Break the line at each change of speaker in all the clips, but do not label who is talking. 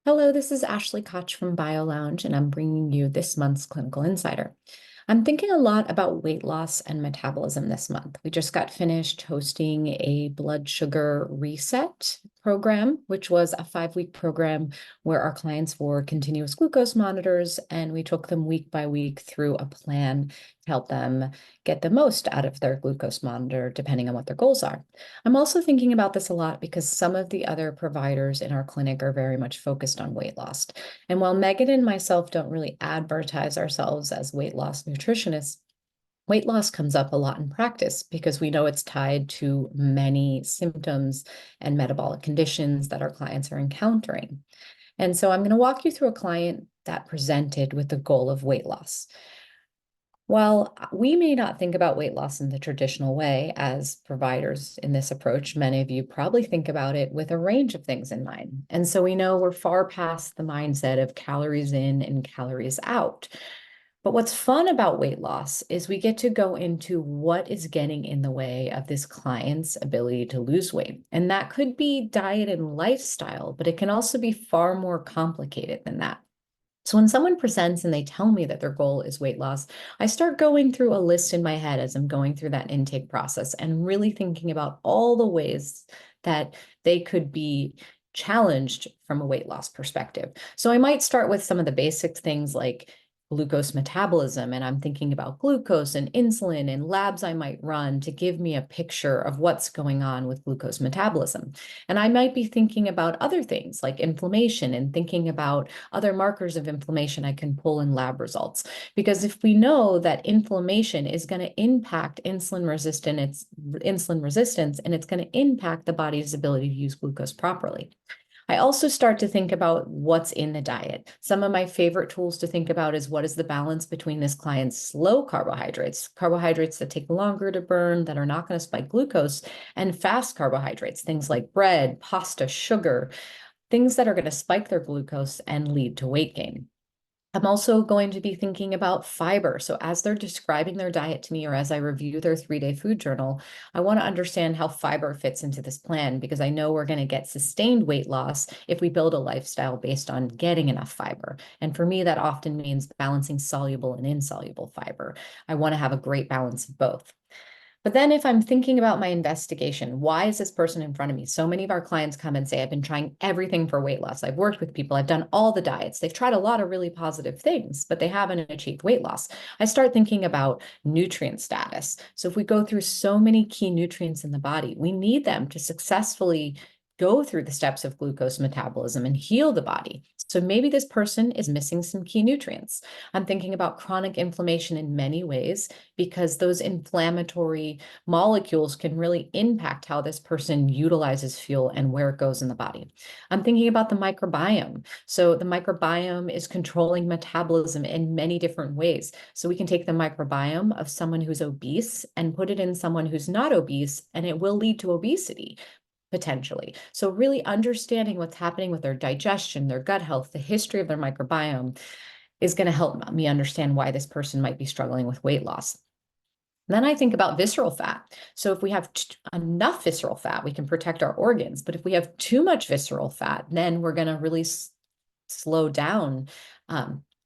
Hello, this is Ashley Koch from BioLounge, and I'm bringing you this month's Clinical Insider. I'm thinking a lot about weight loss and metabolism this month. We just got finished hosting a blood sugar reset program, which was a 5-week program where our clients wore continuous glucose monitors, and we took them week by week through a plan to help them get the most out of their glucose monitor, depending on what their goals are. I'm also thinking about this a lot because some of the other providers in our clinic are very much focused on weight loss. And while Megan and myself don't really advertise ourselves as weight loss nutritionists, weight loss comes up a lot in practice because we know it's tied to many symptoms and metabolic conditions that our clients are encountering. And so I'm going to walk you through a client that presented with the goal of weight loss. While we may not think about weight loss in the traditional way as providers in this approach, many of you probably think about it with a range of things in mind. And so we know we're far past the mindset of calories in and calories out. But what's fun about weight loss is we get to go into what is getting in the way of this client's ability to lose weight. And that could be diet and lifestyle, but it can also be far more complicated than that. So when someone presents and they tell me that their goal is weight loss, I start going through a list in my head as I'm going through that intake process and really thinking about all the ways that they could be challenged from a weight loss perspective. So I might start with some of the basic things like glucose metabolism, and I'm thinking about glucose and insulin and labs I might run to give me a picture of what's going on with glucose metabolism. And I might be thinking about other things like inflammation and thinking about other markers of inflammation I can pull in lab results. Because if we know that inflammation is going to impact insulin resistance and it's going to impact the body's ability to use glucose properly. I also start to think about what's in the diet. Some of my favorite tools to think about is what is the balance between this client's slow carbohydrates that take longer to burn, that are not going to spike glucose, and fast carbohydrates, things like bread, pasta, sugar, things that are going to spike their glucose and lead to weight gain. I'm also going to be thinking about fiber. So as they're describing their diet to me or as I review their 3-day food journal, I want to understand how fiber fits into this plan because I know we're going to get sustained weight loss if we build a lifestyle based on getting enough fiber. And for me, that often means balancing soluble and insoluble fiber. I want to have a great balance of both. But then if I'm thinking about my investigation, why is this person in front of me? So many of our clients come and say, I've been trying everything for weight loss. I've worked with people. I've done all the diets. They've tried a lot of really positive things, but they haven't achieved weight loss. I start thinking about nutrient status. So if we go through so many key nutrients in the body, we need them to successfully go through the steps of glucose metabolism and heal the body. So maybe this person is missing some key nutrients. I'm thinking about chronic inflammation in many ways because those inflammatory molecules can really impact how this person utilizes fuel and where it goes in the body. I'm thinking about the microbiome. So the microbiome is controlling metabolism in many different ways. So we can take the microbiome of someone who's obese and put it in someone who's not obese, and it will lead to obesity potentially. So really understanding what's happening with their digestion, their gut health, the history of their microbiome is going to help me understand why this person might be struggling with weight loss. Then I think about visceral fat. So if we have enough visceral fat, we can protect our organs. But if we have too much visceral fat, then we're going to really slow down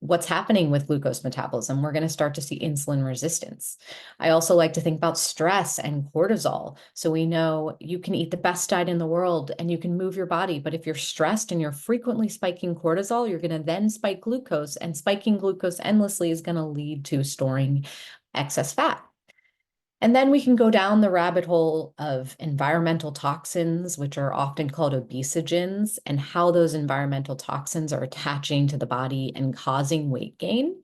what's happening with glucose metabolism. We're going to start to see insulin resistance. I also like to think about stress and cortisol. So we know you can eat the best diet in the world and you can move your body, but if you're stressed and you're frequently spiking cortisol, you're going to then spike glucose, and spiking glucose endlessly is going to lead to storing excess fat. And then we can go down the rabbit hole of environmental toxins, which are often called obesogens, and how those environmental toxins are attaching to the body and causing weight gain,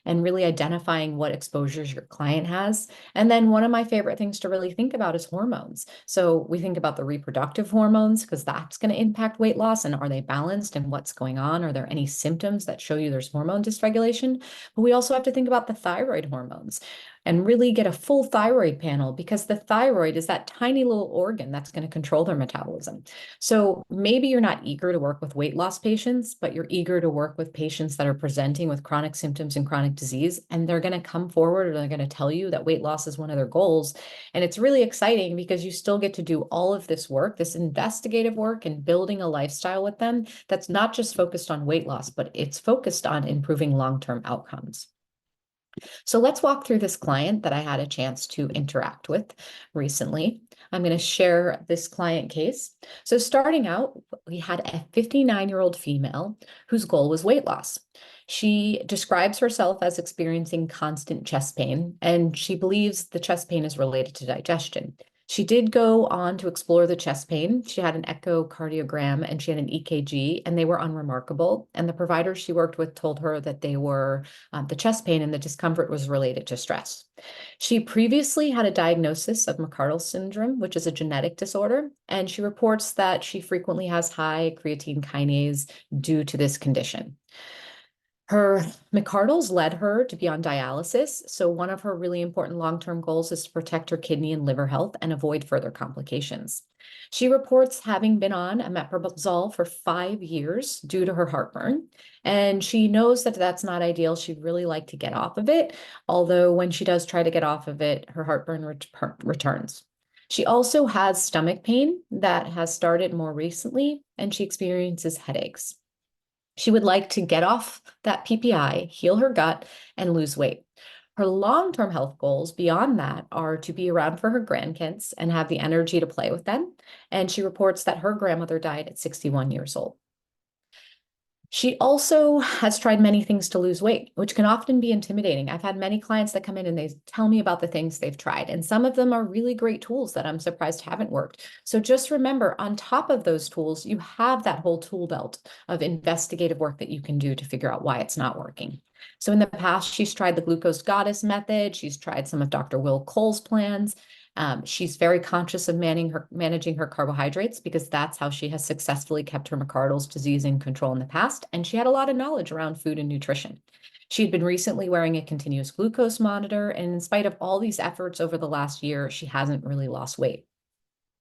and really identifying what exposures your client has. And then one of my favorite things to really think about is hormones. So we think about the reproductive hormones because that's going to impact weight loss, and are they balanced and what's going on? Are there any symptoms that show you there's hormone dysregulation? But we also have to think about the thyroid hormones. and really get a full thyroid panel, because the thyroid is that tiny little organ that's going to control their metabolism. So maybe you're not eager to work with weight loss patients, but you're eager to work with patients that are presenting with chronic symptoms and chronic disease, and they're going to come forward, or they're going to tell you that weight loss is one of their goals. And it's really exciting because you still get to do all of this work, this investigative work, and building a lifestyle with them that's not just focused on weight loss, but it's focused on improving long-term outcomes. So let's walk through this client that I had a chance to interact with recently. I'm going to share this client case. So starting out, we had a 59-year-old female whose goal was weight loss. She describes herself as experiencing constant chest pain, and she believes the chest pain is related to digestion. She did go on to explore the chest pain. She had an echocardiogram and she had an EKG, and they were unremarkable. And the providers she worked with told her that they were the chest pain and the discomfort was related to stress. She previously had a diagnosis of McArdle syndrome, which is a genetic disorder, and she reports that she frequently has high creatine kinase due to this condition. Her McArdle's led her to be on dialysis. So one of her really important long-term goals is to protect her kidney and liver health and avoid further complications. She reports having been on omeprazole for 5 years due to her heartburn, and she knows that that's not ideal. She'd really like to get off of it, although when she does try to get off of it, her heartburn returns. She also has stomach pain that has started more recently, and she experiences headaches. She would like to get off that PPI, heal her gut, and lose weight. Her long-term health goals beyond that are to be around for her grandkids and have the energy to play with them. And she reports that her grandmother died at 61 years old. She also has tried many things to lose weight, which can often be intimidating. I've had many clients that come in and they tell me about the things they've tried, and some of them are really great tools that I'm surprised haven't worked. So just remember, on top of those tools, you have that whole tool belt of investigative work that you can do to figure out why it's not working. So in the past, she's tried the glucose goddess method. She's tried some of Dr. Will Cole's plans. She's very conscious of managing her carbohydrates, because that's how she has successfully kept her McArdle's disease in control in the past. And she had a lot of knowledge around food and nutrition. She had been recently wearing a continuous glucose monitor, and in spite of all these efforts over the last year, she hasn't really lost weight.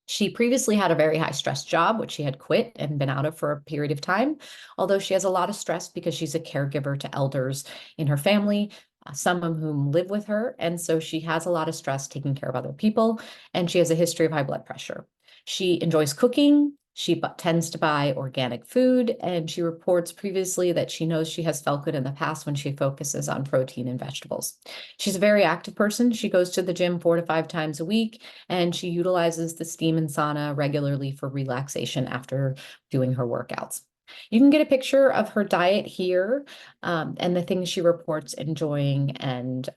She previously had a very high stress job, which she had quit and been out of for a period of time, although she has a lot of stress because she's a caregiver to elders in her family, some of whom live with her. And so she has a lot of stress taking care of other people, and she has a history of high blood pressure. She enjoys cooking. She tends to buy organic food, and she reports previously that she knows she has felt good in the past when she focuses on protein and vegetables. She's a very active person. She goes to the gym 4 to 5 times a week, and she utilizes the steam and sauna regularly for relaxation after doing her workouts. You can get a picture of her diet here, and the things she reports enjoying and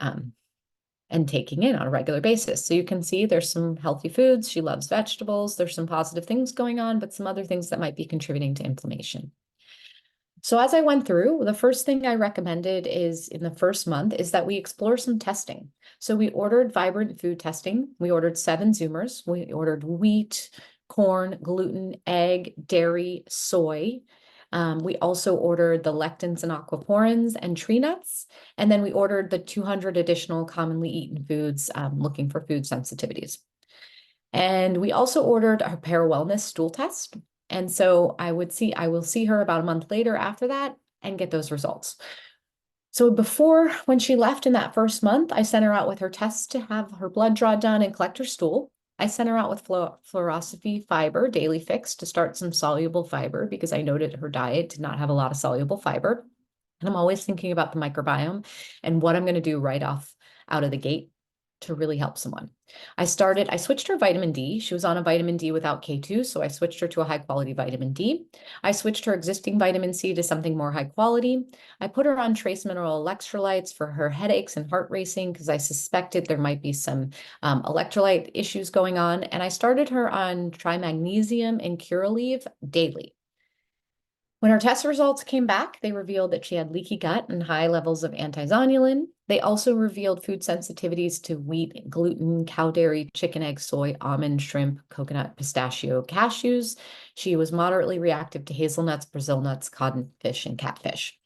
taking in on a regular basis. So you can see there's some healthy foods. She loves vegetables. There's some positive things going on, but some other things that might be contributing to inflammation. So as I went through, the first thing I recommended is in the first month is that we explore some testing. So we ordered vibrant food testing. We ordered 7 Zoomers. We ordered wheat, corn, gluten, egg, dairy, soy. We also ordered the lectins and aquaporins and tree nuts. And then we ordered the 200 additional commonly eaten foods, looking for food sensitivities. And we also ordered a Para Wellness stool test. And so I will see her about a month later after that and get those results. So when she left in that first month, I sent her out with her tests to have her blood draw done and collect her stool. I sent her out with fluoroscopy fiber, daily fix, to start some soluble fiber, because I noted her diet did not have a lot of soluble fiber. And I'm always thinking about the microbiome and what I'm going to do right off out of the gate to really help someone. I switched her vitamin D. She was on a vitamin D without K2, so I switched her to a high quality vitamin D. I switched her existing vitamin C to something more high quality. I put her on trace mineral electrolytes for her headaches and heart racing, because I suspected there might be some electrolyte issues going on. And I started her on trimagnesium and Curaleaf daily. When her test results came back, they revealed that she had leaky gut and high levels of antizonulin. They also revealed food sensitivities to wheat, gluten, cow dairy, chicken, egg, soy, almond, shrimp, coconut, pistachio, cashews. She was moderately reactive to hazelnuts, Brazil nuts, codfish, and catfish.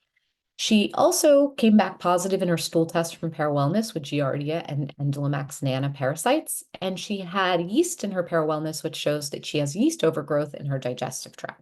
She also came back positive in her stool test from Parawellness with Giardia and Endolomax nana parasites, and she had yeast in her Parawellness, which shows that she has yeast overgrowth in her digestive tract.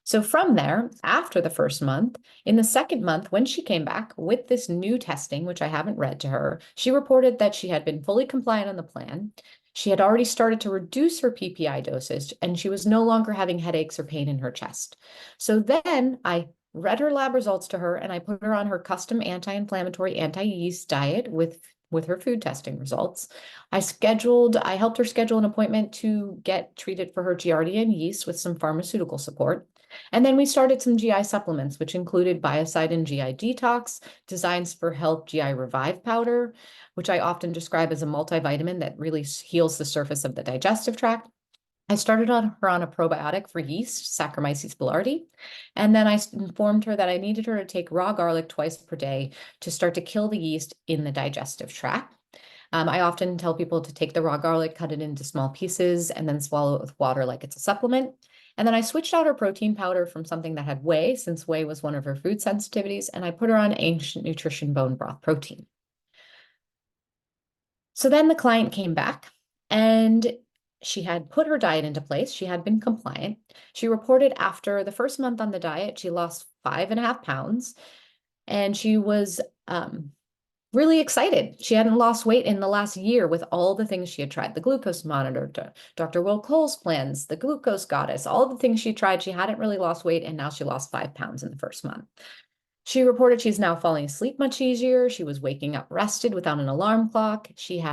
So from there, after the first month, in the second month, when she came back with this new testing, which I haven't read to her, she reported that she had been fully compliant on the plan. She had already started to reduce her PPI dosage, and she was no longer having headaches or pain in her chest. So then I read her lab results to her, and I put her on her custom anti-inflammatory, anti-yeast diet with her food testing results. I helped her schedule an appointment to get treated for her Giardia and yeast with some pharmaceutical support. And then we started some GI supplements, which included Biocidin GI Detox, Designs for Health GI Revive Powder, which I often describe as a multivitamin that really heals the surface of the digestive tract. I started her on a probiotic for yeast, Saccharomyces boulardii, and then I informed her that I needed her to take raw garlic twice per day to start to kill the yeast in the digestive tract. I often tell people to take the raw garlic, cut it into small pieces, and then swallow it with water like it's a supplement. And then I switched out her protein powder from something that had whey, since whey was one of her food sensitivities, and I put her on Ancient Nutrition bone broth protein. So then the client came back and she had put her diet into place. She had been compliant. She reported after the first month on the diet, she lost 5.5 pounds, and she was really excited. She hadn't lost weight in the last year with all the things she had tried, the glucose monitor, Dr. Will Cole's plans, the glucose goddess, all the things she tried. She hadn't really lost weight, and now she lost 5 pounds in the first month. She reported she's now falling asleep much easier. She was waking up rested without an alarm clock. She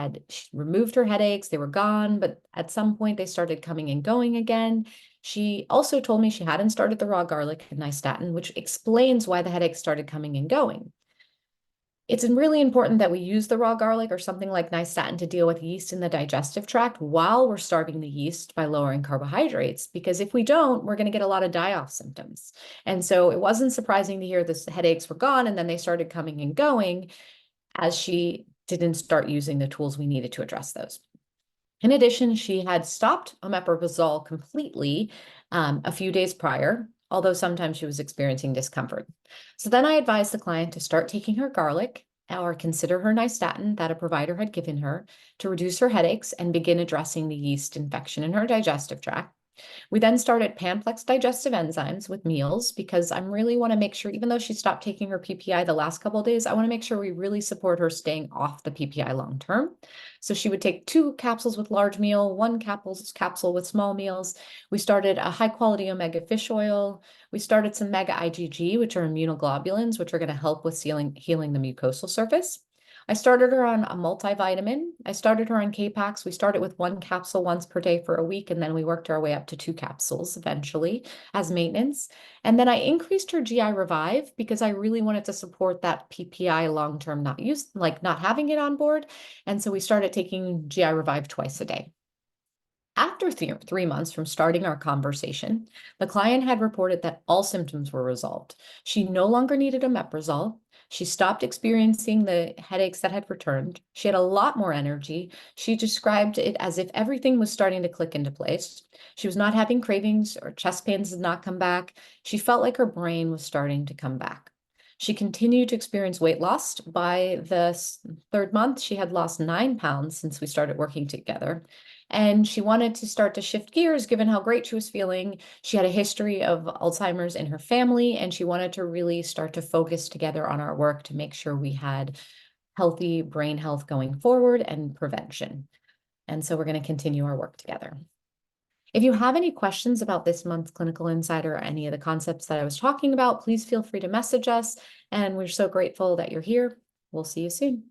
removed her headaches. They were gone, but at some point they started coming and going again. She also told me she hadn't started the raw garlic and nystatin, which explains why the headaches started coming and going. It's really important that we use the raw garlic or something like nystatin to deal with yeast in the digestive tract while we're starving the yeast by lowering carbohydrates, because if we don't, we're going to get a lot of die-off symptoms. And so it wasn't surprising to hear the headaches were gone and then they started coming and going as she didn't start using the tools we needed to address those. In addition, she had stopped omeprazole completely a few days prior, although sometimes she was experiencing discomfort. So then I advised the client to start taking her garlic or consider her nystatin that a provider had given her to reduce her headaches and begin addressing the yeast infection in her digestive tract. We then started Pamplex digestive enzymes with meals because I really want to make sure, even though she stopped taking her PPI the last couple of days, I want to make sure we really support her staying off the PPI long term. So she would take 2 capsules with large meal, 1 capsule with small meals. We started a high quality omega fish oil. We started some mega IgG, which are immunoglobulins, which are going to help with healing the mucosal surface. I started her on a multivitamin. I started her on K-Pax. We started with 1 capsule once per day for a week, and then we worked our way up to 2 capsules eventually as maintenance. And then I increased her GI Revive because I really wanted to support that PPI long-term not having it on board. And so we started taking GI Revive twice a day. After 3 months from starting our conversation, the client had reported that all symptoms were resolved. She no longer needed omeprazole. She stopped experiencing the headaches that had returned. She had a lot more energy. She described it as if everything was starting to click into place. She was not having cravings or chest pains did not come back. She felt like her brain was starting to come back. She continued to experience weight loss. By the third month, she had lost 9 pounds since we started working together. And she wanted to start to shift gears given how great she was feeling. She had a history of Alzheimer's in her family, and she wanted to really start to focus together on our work to make sure we had healthy brain health going forward and prevention. And so we're going to continue our work together. If you have any questions about this month's Clinical Insider or any of the concepts that I was talking about, please feel free to message us. And we're so grateful that you're here. We'll see you soon.